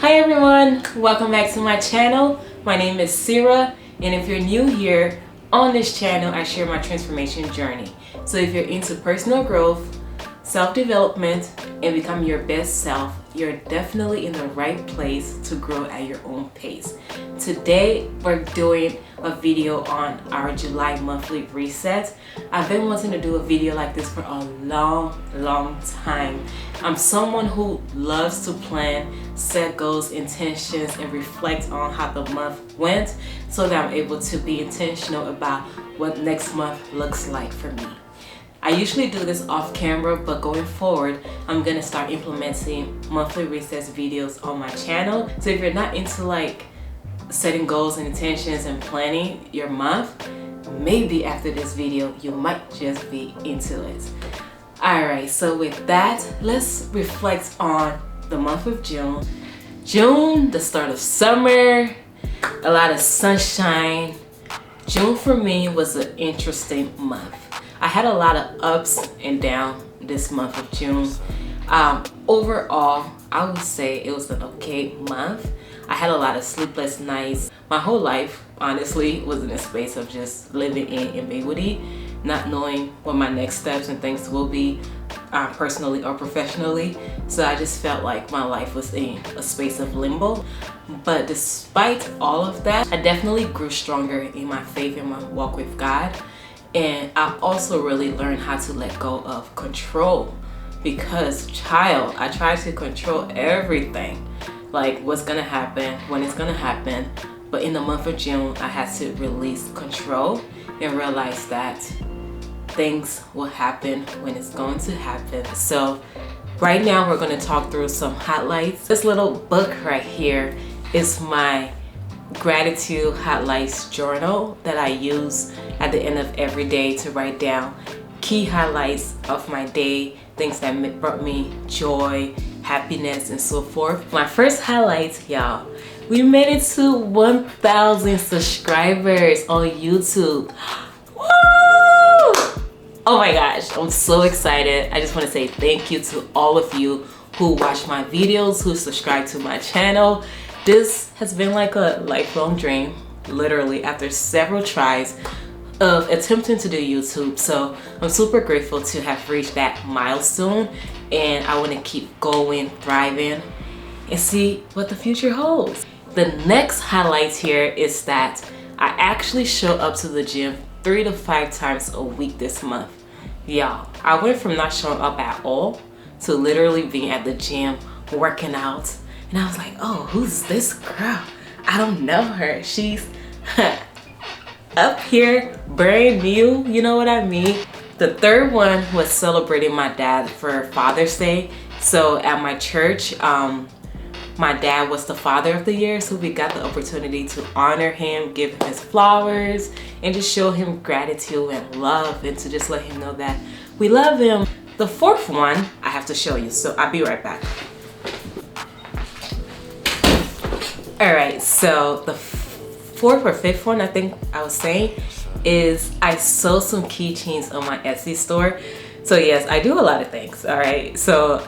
Hi everyone, welcome back to my channel. My name is Sira, and if you're new here, on this channel I share my transformation journey. So if you're into personal growth, self-development, and become your best self, you're definitely in the right place to grow at your own pace. Today we're doing a video on our July monthly reset. I've been wanting to do a video like this for a long time. I'm someone who loves to plan, set goals, intentions, and reflect on how the month went so that I'm able to be intentional about what next month looks like for me. I usually do this off camera, but going forward, I'm gonna start implementing monthly recess videos on my channel. So if you're not into like setting goals and intentions and planning your month, maybe after this video, you might just be into it. Alright, so with that, let's reflect on the month of June. June, the start of summer, a lot of sunshine. June for me was an interesting month. I had a lot of ups and downs this month of June. Overall, I would say it was an okay month. I had a lot of sleepless nights. My whole life, honestly, was in a space of just living in ambiguity, not knowing what my next steps and things will be, personally or professionally. So I just felt like my life was in a space of limbo. But despite all of that, I definitely grew stronger in my faith and my walk with God. And I also really learned how to let go of control, because I tried to control everything, like what's gonna happen, when it's gonna happen. But in the month of June, I had to release control and realize that things will happen when it's going to happen. So right now we're going to talk through some highlights. This little book right here is my gratitude highlights journal that I use at the end of every day to write down key highlights of my day, things that brought me joy, happiness, and so forth. My first highlight, y'all, we made it to 1,000 subscribers on YouTube. Woo! Oh my gosh, I'm so excited. I just want to say thank you to all of you who watch my videos, who subscribe to my channel. This has been like a lifelong dream, literally, after several tries of attempting to do YouTube. So I'm super grateful to have reached that milestone, and I want to keep going, thriving, and see what the future holds. The next highlight here is that I actually show up to the gym 3 to 5 times a week this month. Y'all, I went from not showing up at all to literally being at the gym working out. And I was like, oh, who's this girl? I don't know her. She's up here, brand new, you know what I mean? The third one was celebrating my dad for Father's Day. So at my church, my dad was the father of the year, so we got the opportunity to honor him, give him his flowers, and just show him gratitude and love, and to just let him know that we love him. The fourth one I have to show you, so I'll be right back. All right, so the fourth or fifth one, I think I was saying, is I sold some keychains on my Etsy store. So yes, I do a lot of things, all right? So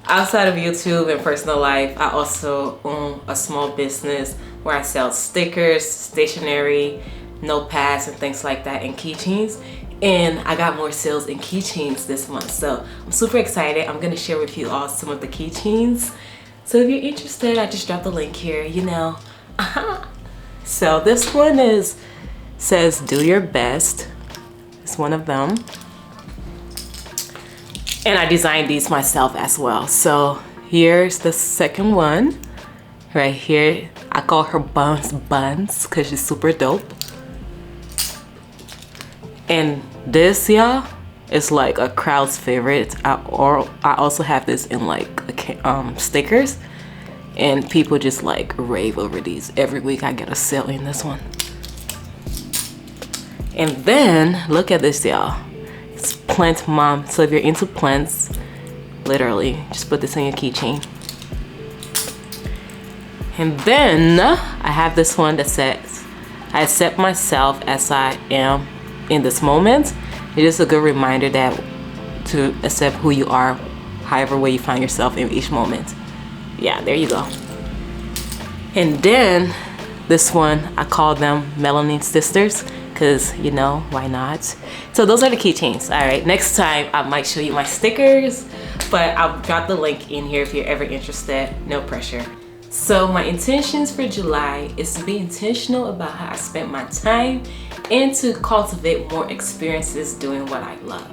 outside of YouTube and personal life, I also own a small business where I sell stickers, stationery, notepads, and things like that, and keychains. And I got more sales in keychains this month. So I'm super excited. I'm gonna share with you all some of the keychains. So if you're interested, I just dropped the link here, you know. So this one says do your best. It's one of them. And I designed these myself as well. So here's the second one right here. I call her Buns because she's super dope. And this, y'all, is like a crowd's favorite. I also have this in like stickers, and people just like rave over these. Every week I get a sale in this one. And then look at this, y'all. It's Plant Mom. So if you're into plants, literally just put this on your keychain. And then I have this one that says, I accept myself as I am in this moment. It is a good reminder that to accept who you are, however way you find yourself in each moment. Yeah, there you go. And then this one, I call them Melanin Sisters, because you know, why not? So those are the keychains. All right, next time I might show you my stickers, but I'll drop the link in here if you're ever interested. No pressure. So my intentions for July is to be intentional about how I spend my time and to cultivate more experiences doing what I love.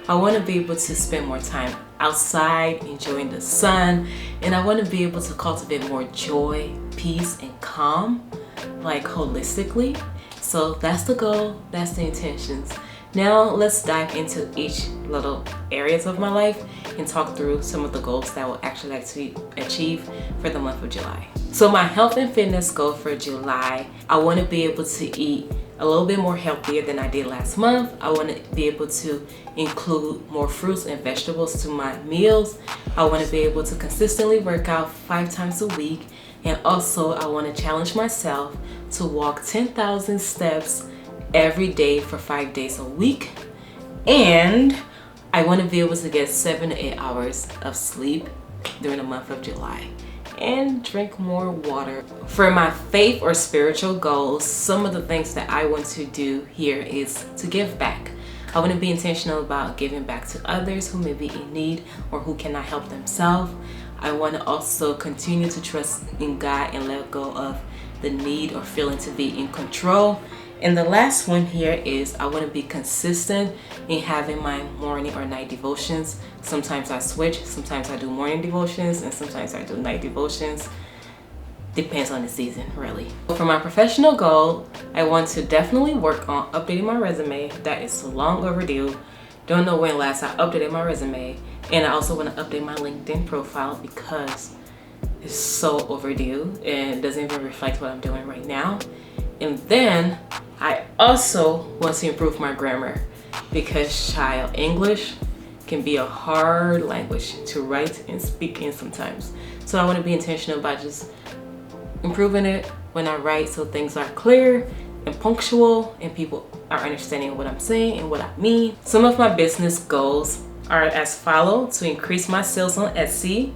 I want to be able to spend more time outside enjoying the sun, and I want to be able to cultivate more joy, peace, and calm, like holistically. So that's the goal, that's the intentions. Now let's dive into each little areas of my life and talk through some of the goals that I will actually like to achieve for the month of July. So my health and fitness goal for July, I want to be able to eat a little bit more healthier than I did last month. I want to be able to include more fruits and vegetables to my meals. I want to be able to consistently work out 5 times a week. And also I want to challenge myself to walk 10,000 steps every day for 5 days a week. And I want to be able to get 7 to 8 hours of sleep during the month of July. And drink more water. For my faith or spiritual goals, some of the things that I want to do here is to give back. I want to be intentional about giving back to others who may be in need or who cannot help themselves. I want to also continue to trust in God and let go of the need or feeling to be in control. And the last one here is I want to be consistent in having my morning or night devotions. Sometimes I switch, sometimes I do morning devotions and sometimes I do night devotions. Depends on the season, really. For my professional goal, I want to definitely work on updating my resume. That is long overdue. Don't know when last I updated my resume. And I also want to update my LinkedIn profile because it's so overdue and doesn't even reflect what I'm doing right now. And then I also want to improve my grammar because child English can be a hard language to write and speak in sometimes. So I want to be intentional about just improving it when I write so things are clear and punctual and people are understanding what I'm saying and what I mean. Some of my business goals are as follow: to increase my sales on Etsy,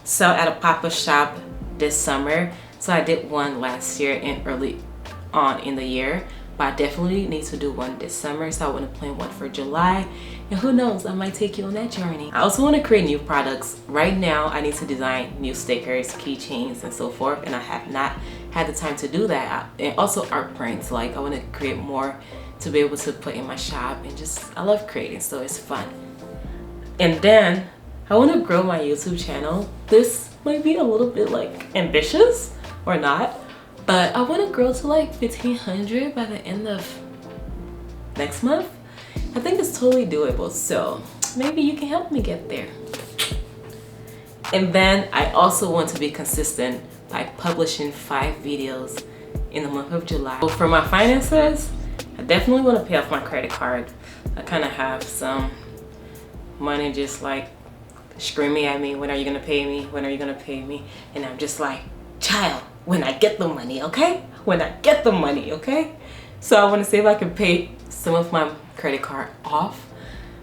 sell at a pop-up shop this summer. So I did one last year and early on in the year, but I definitely need to do one this summer. So I want to plan one for July, and who knows, I might take you on that journey. I also want to create new products. Right now I need to design new stickers, keychains, and so forth, and I have not had the time to do that. And also art prints, like I want to create more to be able to put in my shop, and just I love creating, so it's fun. And then I want to grow my YouTube channel. This might be a little bit like ambitious or not, but I want to grow to like 1,500 by the end of next month. I think it's totally doable, so maybe you can help me get there. And then I also want to be consistent by publishing 5 videos in the month of July. So for my finances, I definitely want to pay off my credit card. I kind of have some money just like screaming at me, when are you gonna pay me? When are you gonna pay me? And I'm just like, child, when I get the money, okay? When I get the money, okay? So I want to see if I can pay some of my credit card off.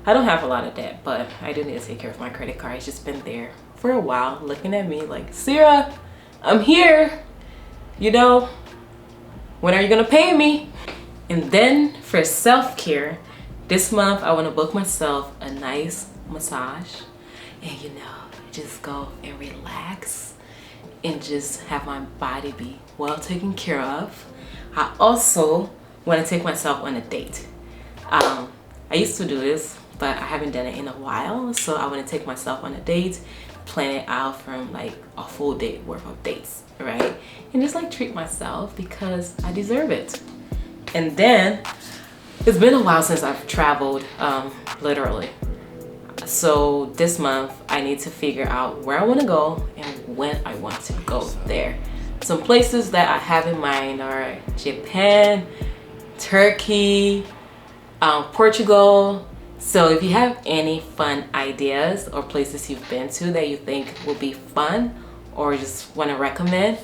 I don't have a lot of debt, but I do need to take care of my credit card. It's just been there for a while, looking at me like, Sierra, I'm here. You know, when are you gonna pay me? And then for self-care, this month I want to book myself a nice massage and, you know, just go and relax and just have my body be well taken care of. I also want to take myself on a date. I used to do this, but I haven't done it in a while, so I want to take myself on a date, plan it out from like a full day worth of dates, right? And just like treat myself because I deserve it. And then it's been a while since I've traveled, literally. So this month I need to figure out where I want to go and when I want to go there. Some places that I have in mind are Japan, Turkey, Portugal. So if you have any fun ideas or places you've been to that you think will be fun or just want to recommend,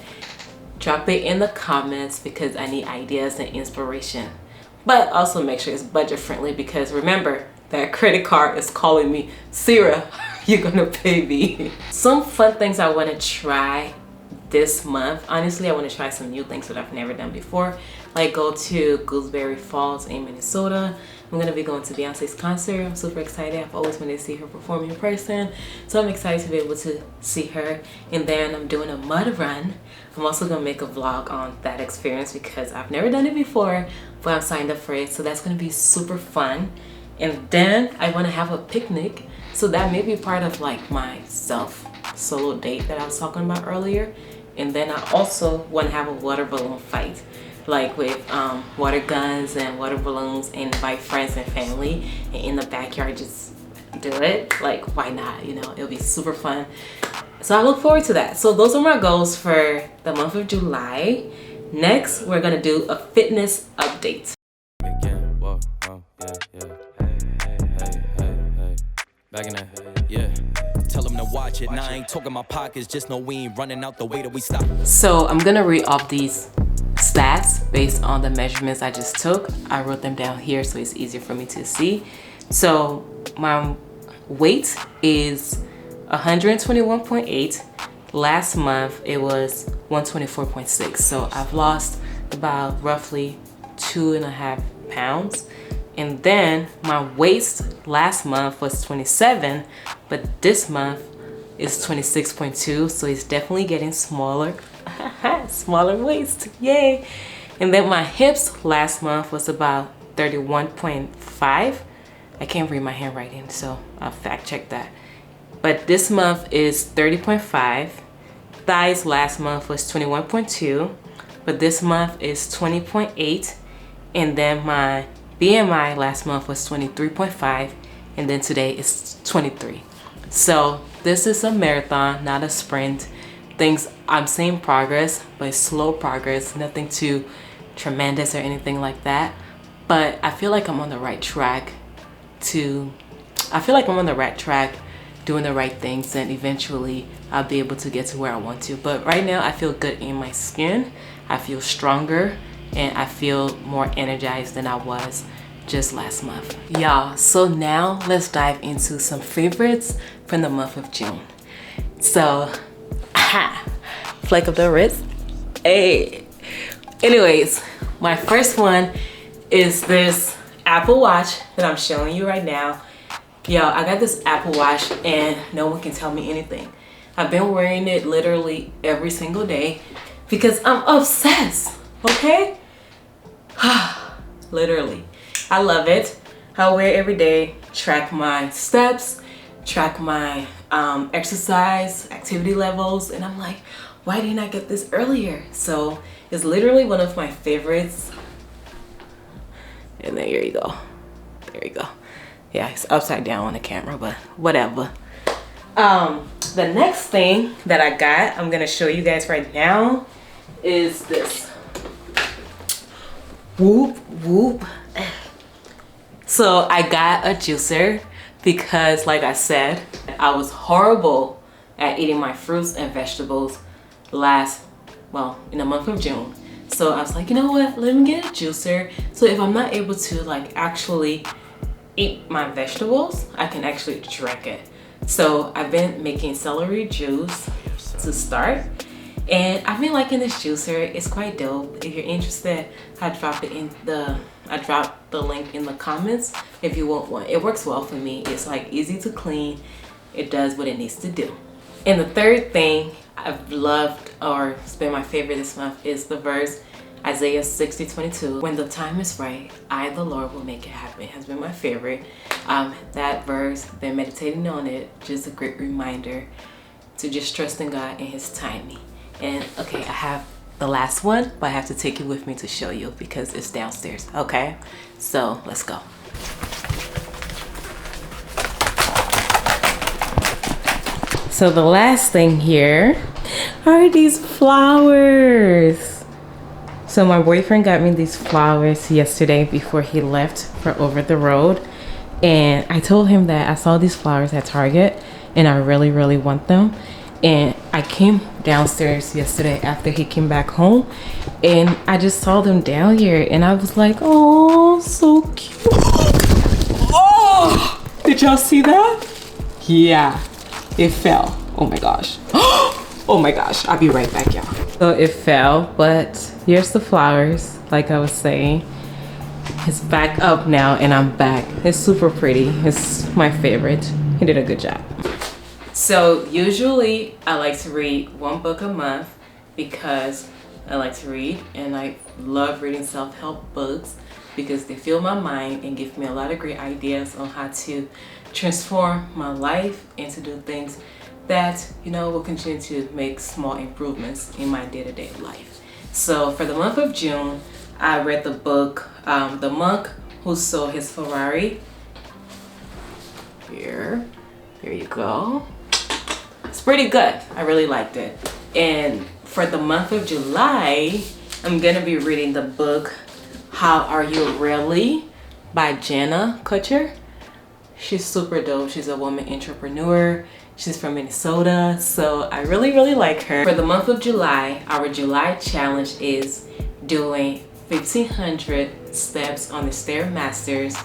drop it in the comments because I need ideas and inspiration. But also make sure it's budget friendly, because remember, that credit card is calling me, Sierra, you're gonna pay me. Some fun things I want to try this month. Honestly, I want to try some new things that I've never done before, like go to Gooseberry Falls in Minnesota. I'm gonna be going to Beyonce's concert. I'm super excited. I've always wanted to see her perform in person, so I'm excited to be able to see her. And then I'm doing a mud run. I'm also gonna make a vlog on that experience because I've never done it before, but I'm signed up for it, so that's gonna be super fun. And then I want to have a picnic, so that may be part of like my solo date that I was talking about earlier. And then I also want to have a water balloon fight, like with water guns and water balloons, and invite friends and family, and in the backyard just do it. Like, why not? You know, it'll be super fun. So I look forward to that. So those are my goals for the month of July. Next, we're gonna do a fitness update. Back in that, yeah. Tell them to watch it. Now I ain't talking my pockets, just know we ain't running out the way that we stop. So I'm gonna read off these stats based on the measurements I just took. I wrote them down here so it's easier for me to see. So my weight is 121.8. Last month it was 124.6. So I've lost about roughly 2.5 pounds. And then my waist last month was 27, but this month is 26.2, so it's definitely getting smaller. Smaller waist, yay. And then my hips last month was about 31.5. I can't read my handwriting, so I'll fact check that. But this month is 30.5. Thighs last month was 21.2, but this month is 20.8. And then my BMI last month was 23.5, and then today is 23. So this is a marathon, not a sprint. I'm seeing progress, but slow progress, nothing too tremendous or anything like that. But I feel like I'm on the right track doing the right things, and eventually I'll be able to get to where I want to. But right now I feel good in my skin. I feel stronger, and I feel more energized than I was just last month. Y'all, so now let's dive into some favorites from the month of June. So, flick of the wrist. Hey. Anyways, my first one is this Apple Watch that I'm showing you right now. Yo, I got this Apple Watch and no one can tell me anything. I've been wearing it literally every single day because I'm obsessed, okay? Literally, I love it. I wear it every day, track my steps, track my exercise, activity levels, and I'm like, why didn't I get this earlier? So it's literally one of my favorites. And there you go. There you go. Yeah, it's upside down on the camera, but whatever. The next thing that I got, I'm gonna show you guys right now, is this. Whoop, whoop. So I got a juicer because, like I said, I was horrible at eating my fruits and vegetables in the month of June. So I was like, you know what, let me get a juicer. So if I'm not able to like actually eat my vegetables, I can actually drink it. So I've been making celery juice to start. And I've been liking this juicer. It's quite dope. If you're interested, I dropped the link in the comments if you want one. It works well for me. It's like easy to clean. It does what it needs to do. And the third thing I've loved, or it's been my favorite this month, is the verse Isaiah 60:22. When the time is right, I, the Lord, will make it happen. It has been my favorite. That verse, been meditating on it, just a great reminder to just trust in God and His timing. And okay, I have the last one, but I have to take it with me to show you because it's downstairs, okay? So let's go. So the last thing here are these flowers. So my boyfriend got me these flowers yesterday before he left for over the road. And I told him that I saw these flowers at Target and I really, really want them. And I came downstairs yesterday after he came back home and I just saw them down here and I was like, oh, so cute. Oh, did y'all see that? Yeah, it fell. Oh my gosh. Oh my gosh, I'll be right back, y'all. So it fell, but here's the flowers, like I was saying. It's back up now and I'm back. It's super pretty. It's my favorite. He did a good job. So usually I like to read one book a month because I like to read and I love reading self-help books because they fill my mind and give me a lot of great ideas on how to transform my life and to do things that, you know, will continue to make small improvements in my day-to-day life. So for the month of June, I read the book, The Monk Who Sold His Ferrari. Here you go. It's pretty good. I really liked it. And for the month of July, I'm gonna be reading the book, How Are You Really? By Jenna Kutcher. She's super dope. She's a woman entrepreneur. She's from Minnesota, so I really like her. For the month of July, our July challenge is doing 1,500 steps on the Stairmasters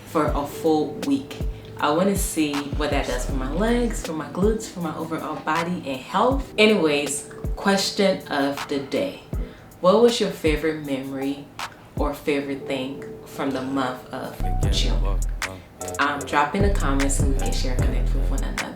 for a full week. I want to see what that does for my legs, for my glutes, for my overall body and health. Anyways, question of the day. What was your favorite memory or favorite thing from the month of June? Drop in the comments so we can share and connect with one another.